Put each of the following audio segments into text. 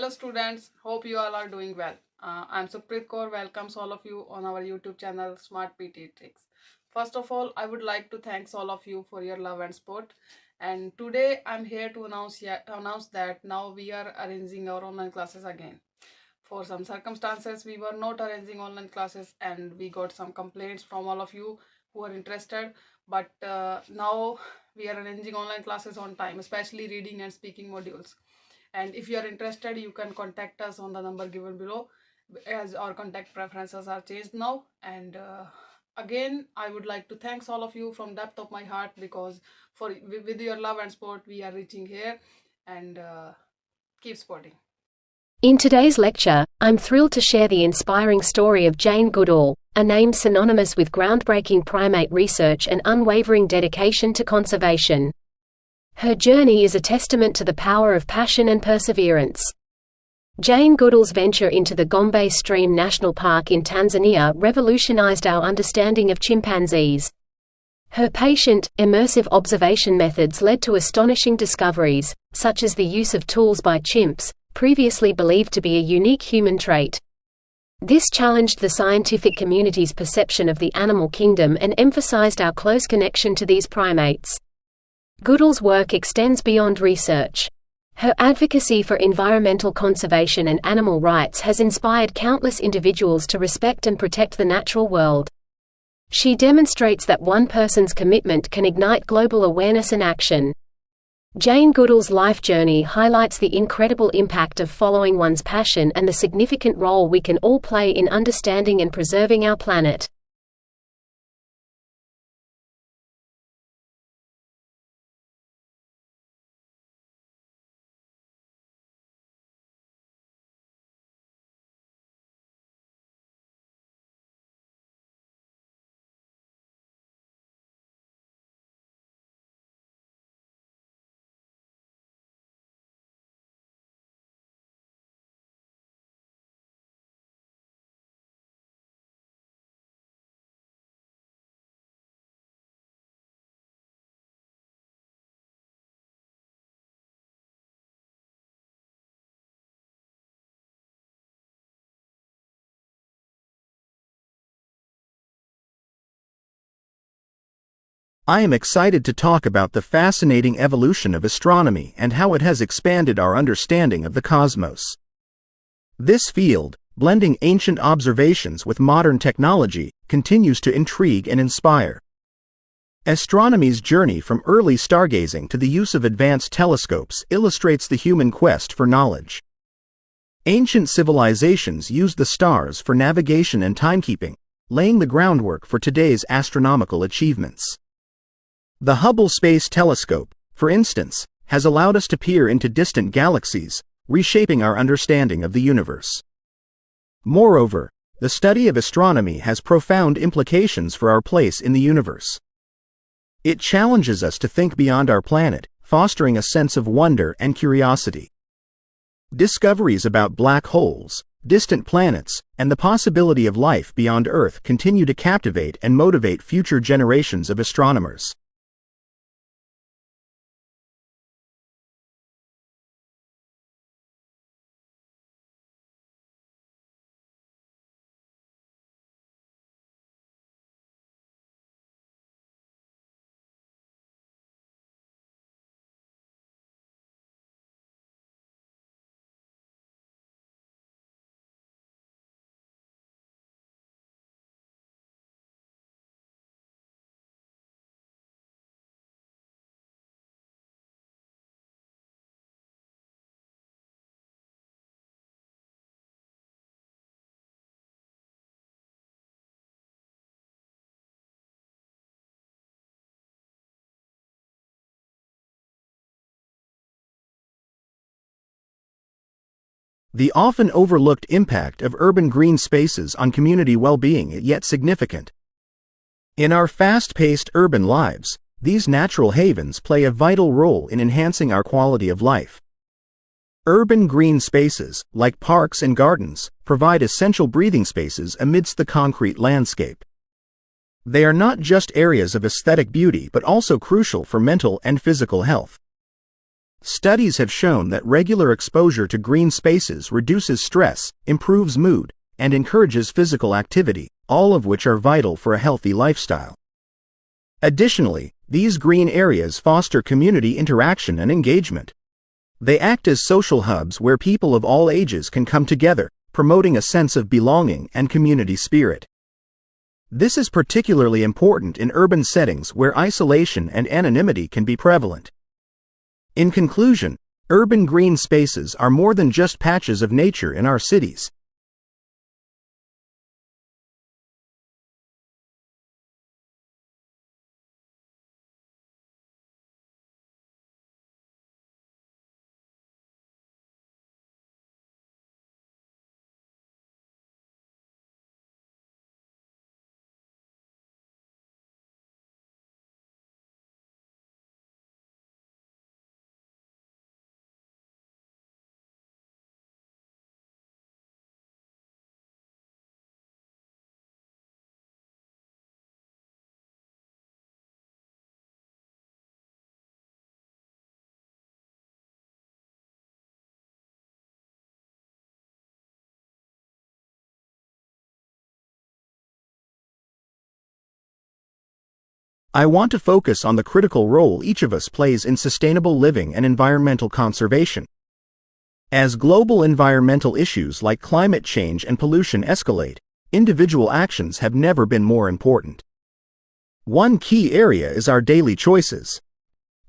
Hello students, hope you all are doing well. I'm Supreet Kaur, welcomes all of you on our YouTube channel Smart PTE Tricks. First of all, I would like to thank all of you for your love and support. And today I'm here to announce that now we are arranging our online classes again. For some circumstances, we were not arranging online classes and we got some complaints from all of you who are interested. But now we are arranging online classes on time, especially reading and speaking modules. And if you are interested, you can contact us on the number given below, as our contact preferences are changed now. And again, I would like to thank all of you from depth of my heart, because with your love and support we are reaching here. And keep supporting. In today's lecture, I'm thrilled to share the inspiring story of Jane Goodall, a name synonymous with groundbreaking primate research and unwavering dedication to conservation. Her journey is a testament to the power of passion and perseverance. Jane Goodall's venture into the Gombe Stream National Park in Tanzania revolutionized our understanding of chimpanzees. Her patient, immersive observation methods led to astonishing discoveries, such as the use of tools by chimps, previously believed to be a unique human trait. This challenged the scientific community's perception of the animal kingdom and emphasized our close connection to these primates. Goodall's work extends beyond research. Her advocacy for environmental conservation and animal rights has inspired countless individuals to respect and protect the natural world. She demonstrates that one person's commitment can ignite global awareness and action. Jane Goodall's life journey highlights the incredible impact of following one's passion and the significant role we can all play in understanding and preserving our planet. I am excited to talk about the fascinating evolution of astronomy and how it has expanded our understanding of the cosmos. This field, blending ancient observations with modern technology, continues to intrigue and inspire. Astronomy's journey from early stargazing to the use of advanced telescopes illustrates the human quest for knowledge. Ancient civilizations used the stars for navigation and timekeeping, laying the groundwork for today's astronomical achievements. The Hubble Space Telescope, for instance, has allowed us to peer into distant galaxies, reshaping our understanding of the universe. Moreover, the study of astronomy has profound implications for our place in the universe. It challenges us to think beyond our planet, fostering a sense of wonder and curiosity. Discoveries about black holes, distant planets, and the possibility of life beyond Earth continue to captivate and motivate future generations of astronomers. The often overlooked impact of urban green spaces on community well-being is yet significant. In our fast-paced urban lives, these natural havens play a vital role in enhancing our quality of life. Urban green spaces, like parks and gardens, provide essential breathing spaces amidst the concrete landscape. They are not just areas of aesthetic beauty but also crucial for mental and physical health. Studies have shown that regular exposure to green spaces reduces stress, improves mood, and encourages physical activity, all of which are vital for a healthy lifestyle. Additionally, these green areas foster community interaction and engagement. They act as social hubs where people of all ages can come together, promoting a sense of belonging and community spirit. This is particularly important in urban settings where isolation and anonymity can be prevalent. In conclusion, urban green spaces are more than just patches of nature in our cities. I want to focus on the critical role each of us plays in sustainable living and environmental conservation. As global environmental issues like climate change and pollution escalate, individual actions have never been more important. One key area is our daily choices.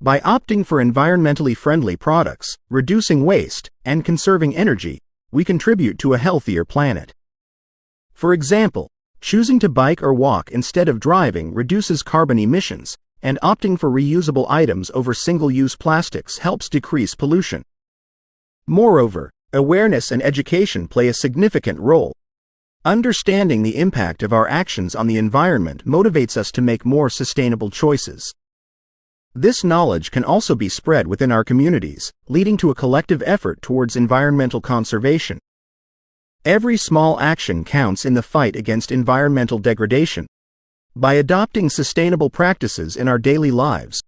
By opting for environmentally friendly products, reducing waste, and conserving energy, we contribute to a healthier planet. For example, choosing to bike or walk instead of driving reduces carbon emissions, and opting for reusable items over single-use plastics helps decrease pollution. Moreover, awareness and education play a significant role. Understanding the impact of our actions on the environment motivates us to make more sustainable choices. This knowledge can also be spread within our communities, leading to a collective effort towards environmental conservation. Every small action counts in the fight against environmental degradation. By adopting sustainable practices in our daily lives,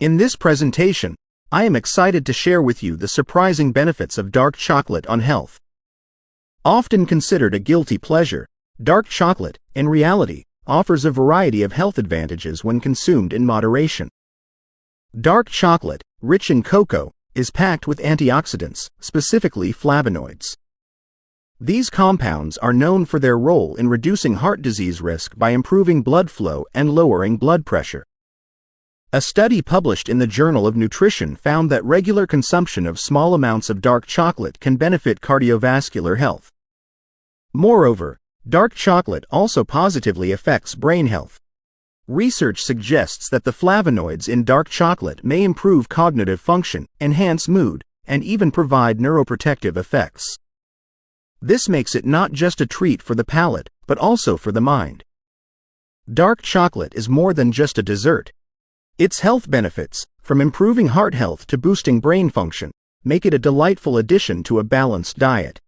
in this presentation, I am excited to share with you the surprising benefits of dark chocolate on health. Often considered a guilty pleasure, dark chocolate, in reality, offers a variety of health advantages when consumed in moderation. Dark chocolate, rich in cocoa, is packed with antioxidants, specifically flavonoids. These compounds are known for their role in reducing heart disease risk by improving blood flow and lowering blood pressure. A study published in the Journal of Nutrition found that regular consumption of small amounts of dark chocolate can benefit cardiovascular health. Moreover, dark chocolate also positively affects brain health. Research suggests that the flavonoids in dark chocolate may improve cognitive function, enhance mood, and even provide neuroprotective effects. This makes it not just a treat for the palate, but also for the mind. Dark chocolate is more than just a dessert. Its health benefits, from improving heart health to boosting brain function, make it a delightful addition to a balanced diet.